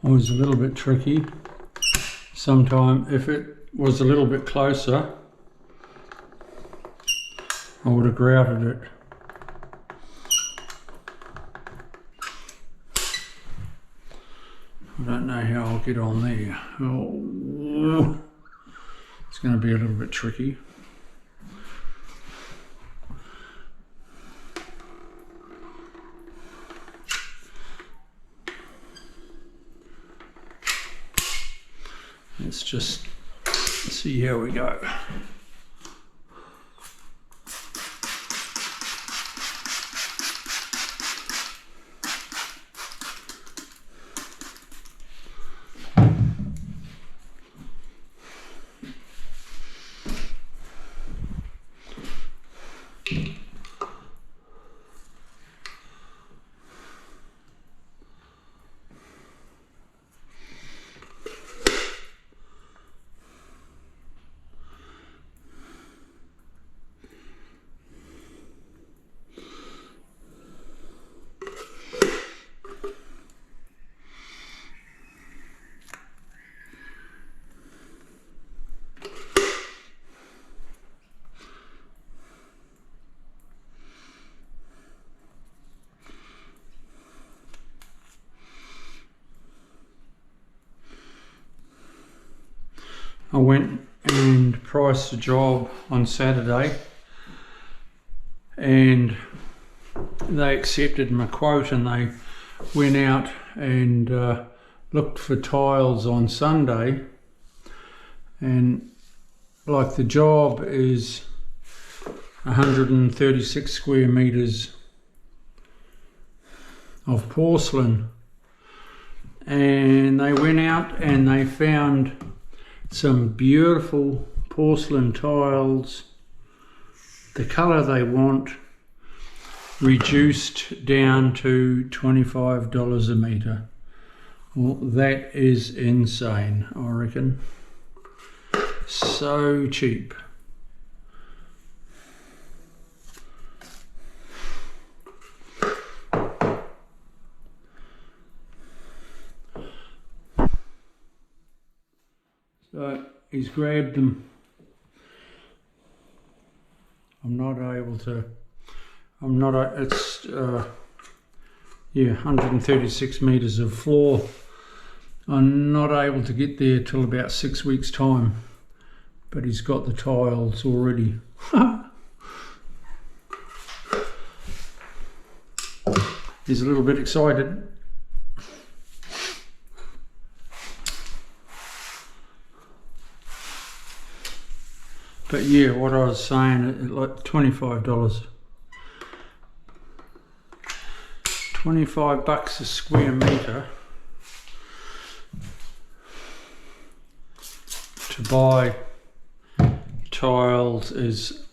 was a little bit tricky. Sometime if it was a little bit closer, I would have grouted it. I don't know how I'll get on there. Oh, it's going to be a little bit tricky. Let's just see how we go. I went and priced a job on Saturday and they accepted my quote, and they went out and looked for tiles on Sunday, and like the job is 136 square meters of porcelain, and they went out and they found some beautiful porcelain tiles, the colour they want, reduced down to $25 a metre. Well, that is insane, I reckon. So cheap. So he's grabbed them. It's 136 metres of floor. I'm not able to get there till about 6 weeks time, but he's got the tiles already. He's a little bit excited. But yeah, what I was saying, like $25. $25 a square metre to buy tiles is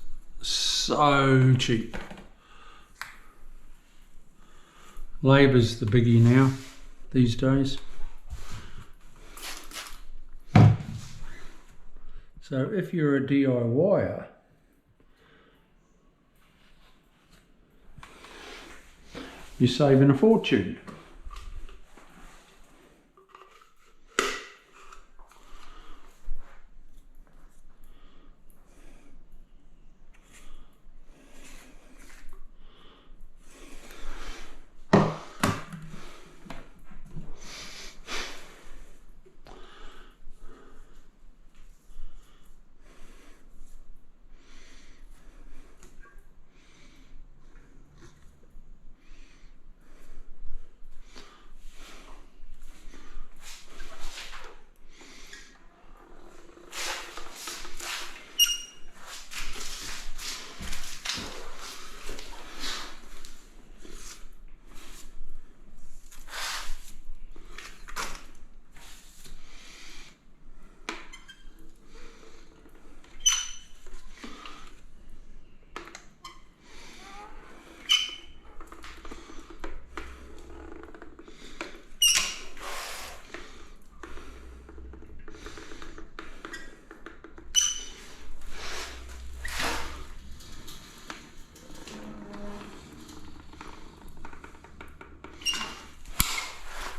so cheap. Labour's the biggie now, these days. So if you're a DIYer, you're saving a fortune.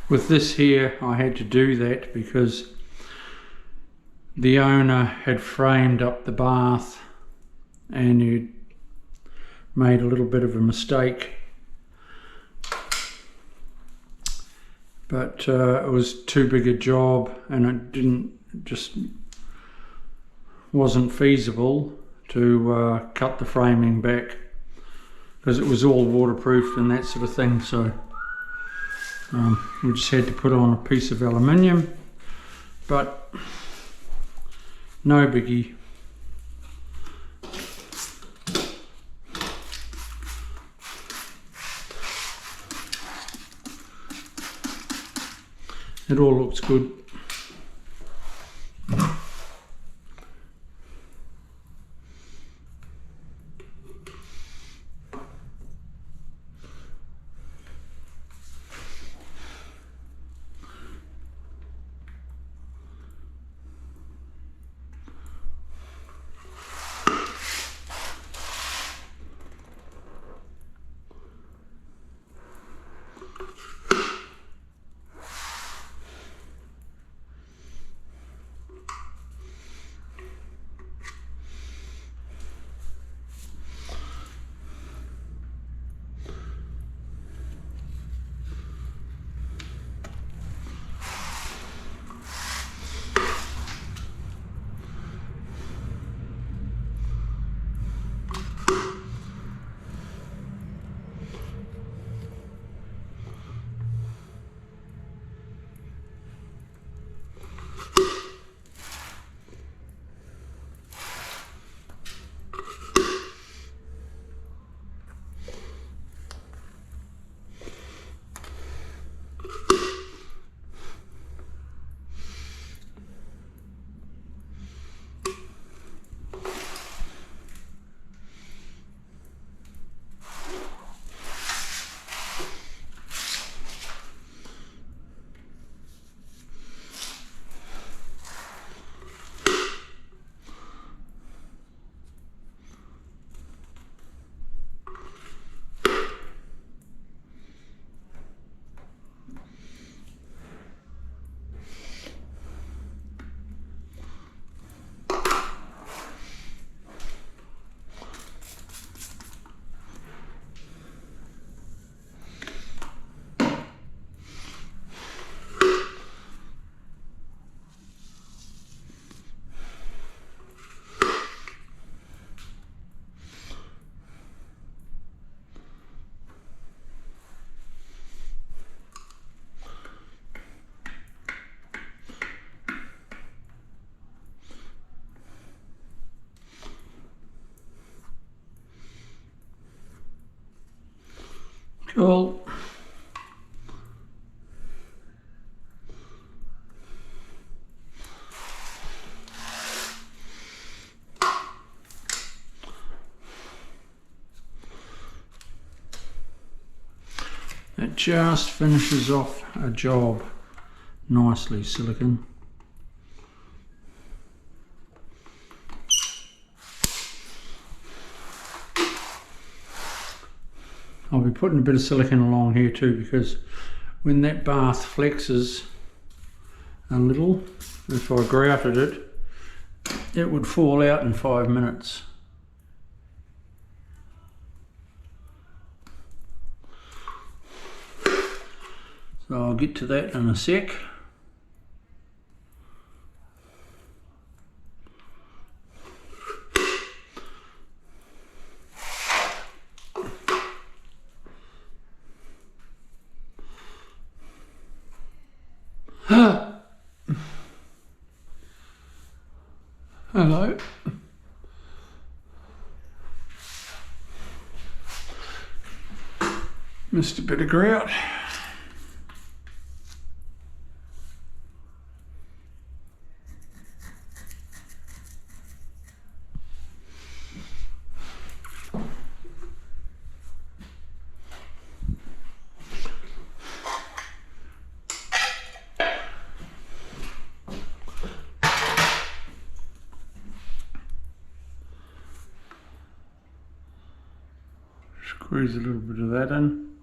With this here, I had to do that because the owner had framed up the bath and he made a little bit of a mistake, but it was too big a job and it just wasn't feasible to cut the framing back because it was all waterproofed and that sort of thing. So we just had to put on a piece of aluminium, but no biggie. It all looks good. Cool. It just finishes off a job nicely, Silicone. I'll be putting a bit of silicone along here too, because when that bath flexes a little, if I grouted it, it would fall out in 5 minutes. So I'll get to that in a sec. Hello. Missed a bit of grout. Squeeze a little bit of that in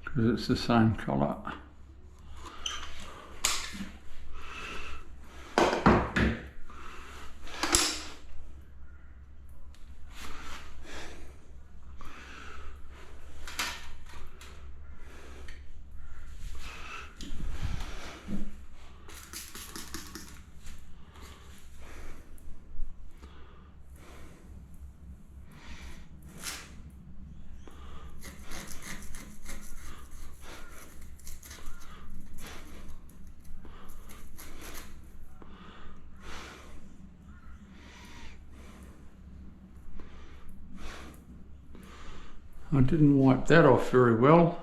because it's the same colour. I didn't wipe that off very well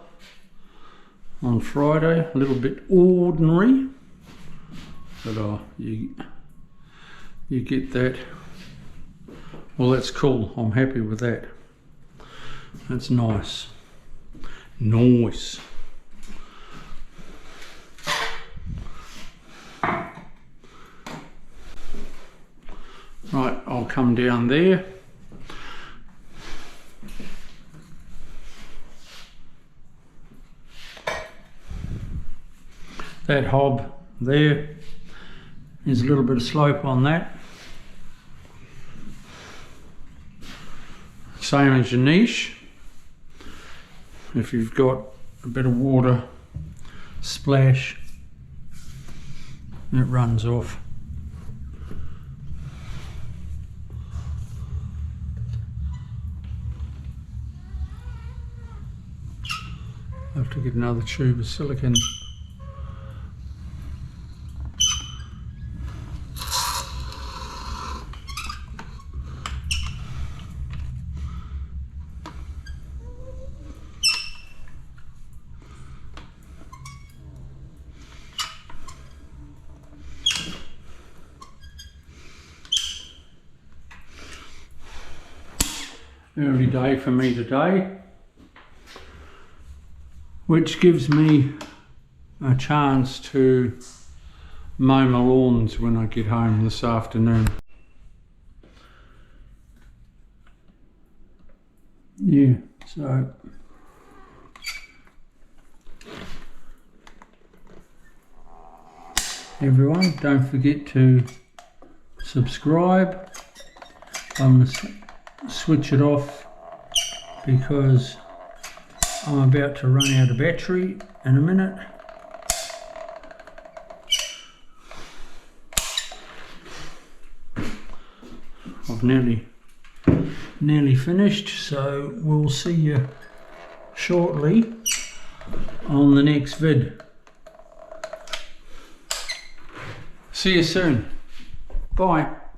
on Friday. A little bit ordinary, but you get that. Well, that's cool. I'm happy with that. That's nice. Nice. Right, I'll come down there. That hob there, there's a little bit of slope on that. Same as your niche. If you've got a bit of water splash, it runs off. I have to get another tube of silicone. Early day for me today, which gives me a chance to mow my lawns when I get home this afternoon. Yeah, so everyone, don't forget to subscribe. I'm going to switch it off because I'm about to run out of battery in a minute. I've nearly finished, so we'll see you shortly on the next vid. See you soon. Bye.